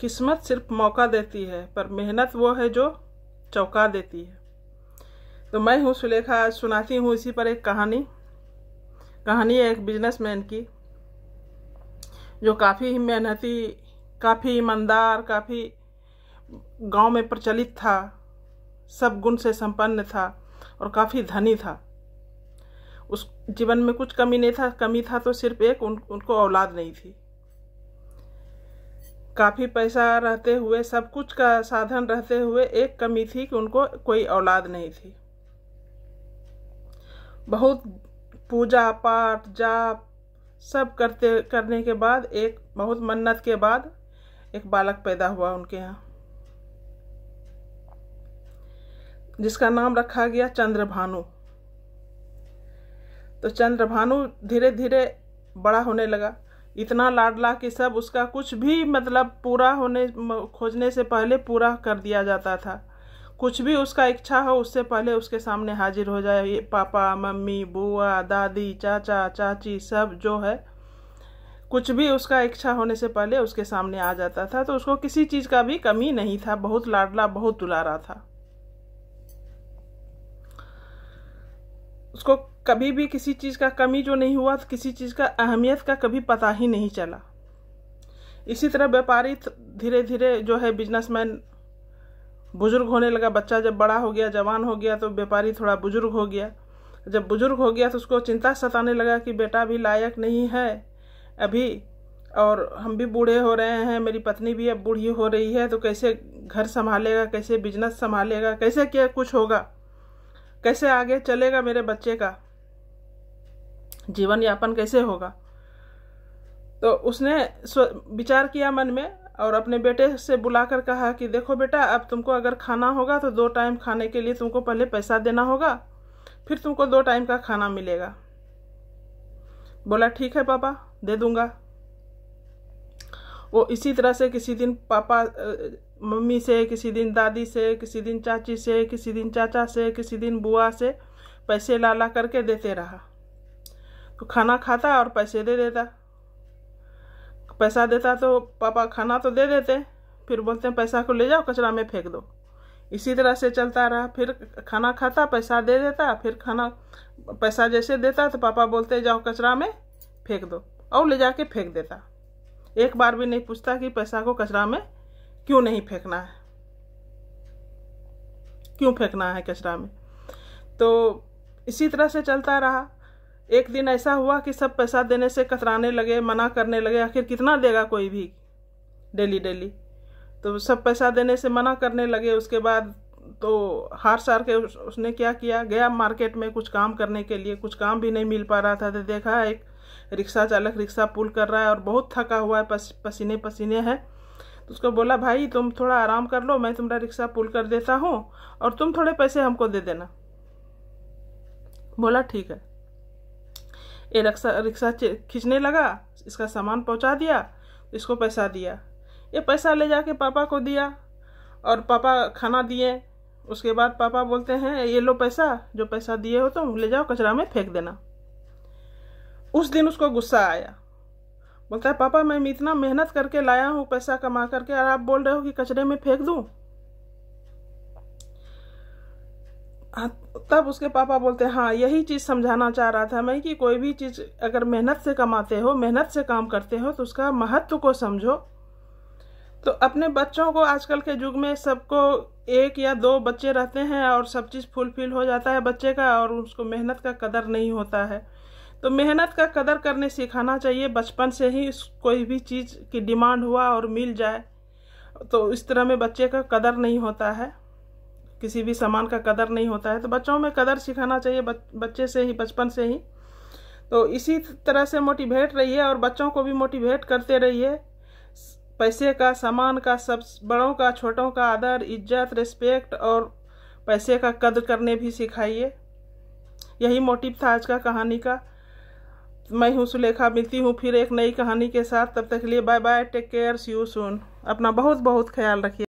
किस्मत सिर्फ मौका देती है, पर मेहनत वो है जो चौंका देती है। तो मैं हूँ सुलेखा, आज सुनाती हूँ इसी पर एक कहानी है एक बिजनेसमैन की, जो काफ़ी मेहनती, काफ़ी ईमानदार, काफ़ी गांव में प्रचलित था, सब गुण से संपन्न था और काफ़ी धनी था। उस जीवन में कुछ कमी नहीं था, कमी था तो सिर्फ एक, उनको औलाद नहीं थी। काफ़ी पैसा रहते हुए, सब कुछ का साधन रहते हुए, एक कमी थी कि उनको कोई औलाद नहीं थी। बहुत पूजा पाठ जाप सब करने के बाद, एक बहुत मन्नत के बाद एक बालक पैदा हुआ उनके यहाँ, जिसका नाम रखा गया चंद्रभानु। तो चंद्रभानु धीरे धीरे बड़ा होने लगा, इतना लाडला कि सब उसका कुछ भी मतलब पूरा होने खोजने से पहले पूरा कर दिया जाता था। कुछ भी उसका इच्छा हो उससे पहले उसके सामने हाजिर हो जाए। ये पापा मम्मी बुआ दादी चाचा चाची सब जो है, कुछ भी उसका इच्छा होने से पहले उसके सामने आ जाता था। तो उसको किसी चीज़ का भी कमी नहीं था, बहुत लाडला, बहुत दुलारा था। उसको कभी भी किसी चीज़ का कमी जो नहीं हुआ, तो किसी चीज़ का अहमियत का कभी पता ही नहीं चला। इसी तरह व्यापारी धीरे धीरे जो है बिजनेसमैन बुजुर्ग होने लगा। बच्चा जब बड़ा हो गया, जवान हो गया, तो व्यापारी थोड़ा बुजुर्ग हो गया। जब बुजुर्ग हो गया तो उसको चिंता सताने लगा कि बेटा भी लायक नहीं है अभी, और हम भी बूढ़े हो रहे हैं, मेरी पत्नी भी अब बूढ़ी हो रही है, तो कैसे घर संभालेगा, कैसे बिजनेस संभालेगा, कैसे क्या कुछ होगा, कैसे आगे चलेगा, मेरे बच्चे का जीवन यापन कैसे होगा। तो उसने विचार किया मन में और अपने बेटे से बुलाकर कहा कि देखो बेटा, अब तुमको अगर खाना होगा तो 2 टाइम खाने के लिए तुमको पहले पैसा देना होगा, फिर तुमको 2 टाइम का खाना मिलेगा। बोला ठीक है पापा, दे दूंगा। वो इसी तरह से किसी दिन पापा मम्मी से, किसी दिन दादी से, किसी दिन चाची से, किसी दिन चाचा से, किसी दिन बुआ से पैसे ला करके देते रहा। तो खाना खाता और पैसे दे देता। पैसा देता तो पापा खाना तो दे देते, फिर बोलते हैं पैसा को ले जाओ कचरा में फेंक दो। इसी तरह से चलता रहा। फिर खाना खाता, पैसा दे देता, फिर पैसा जैसे देता तो पापा बोलते जाओ कचरा में फेंक दो, और ले जाके फेंक देता। एक बार भी नहीं पूछता कि पैसा को कचरा में क्यों नहीं फेंकना है, क्यों फेंकना है कचरा में। तो इसी तरह से चलता रहा। एक दिन ऐसा हुआ कि सब पैसा देने से कतराने लगे, मना करने लगे। आखिर कितना देगा कोई भी डेली डेली। तो सब पैसा देने से मना करने लगे। उसके बाद तो हार सार के उसने क्या किया, गया मार्केट में कुछ काम करने के लिए। कुछ काम भी नहीं मिल पा रहा था। तो देखा एक रिक्शा चालक रिक्शा पुल कर रहा है और बहुत थका हुआ है, पसीने पसीने है। तो उसको बोला भाई तुम थोड़ा आराम कर लो, मैं तुम्हारा रिक्शा पुल कर देता हूँ और तुम थोड़े पैसे हमको दे देना। बोला ठीक है। ये रिक्शा खींचने लगा, इसका सामान पहुंचा दिया, इसको पैसा दिया। ये पैसा ले जाके पापा को दिया और पापा खाना दिए। उसके बाद पापा बोलते हैं ये लो पैसा, जो पैसा दिए हो तुम ले जाओ कचरा में फेंक देना। उस दिन उसको गुस्सा आया। बोलता है पापा मैं इतना मेहनत करके लाया हूँ पैसा कमा करके, और आप बोल रहे हो कि कचरे में फेंक दूं। तब उसके पापा बोलते हैं हाँ यही चीज़ समझाना चाह रहा था मैं, कि कोई भी चीज़ अगर मेहनत से कमाते हो, मेहनत से काम करते हो, तो उसका महत्व को समझो। तो अपने बच्चों को, आजकल के युग में सबको 1 या 2 बच्चे रहते हैं और सब चीज़ फुलफिल हो जाता है बच्चे का, और उसको मेहनत का कदर नहीं होता है। तो मेहनत का कदर करने सिखाना चाहिए बचपन से ही। कोई भी चीज़ की डिमांड हुआ और मिल जाए तो इस तरह में बच्चे का कदर नहीं होता है, किसी भी सामान का कदर नहीं होता है। तो बच्चों में कदर सिखाना चाहिए बच्चे से ही, बचपन से ही। तो इसी तरह से मोटिवेट रहिए और बच्चों को भी मोटिवेट करते रहिए। पैसे का, सामान का, सब बड़ों का छोटों का आदर इज्जत रिस्पेक्ट और पैसे का कदर करने भी सिखाइए। यही मोटिव था आज का कहानी का। मैं हूँ सुलेखा, मिलती हूँ फिर एक नई कहानी के साथ। तब तक के लिए bye bye, take care, see you soon. अपना बहुत बहुत ख्याल रखिए।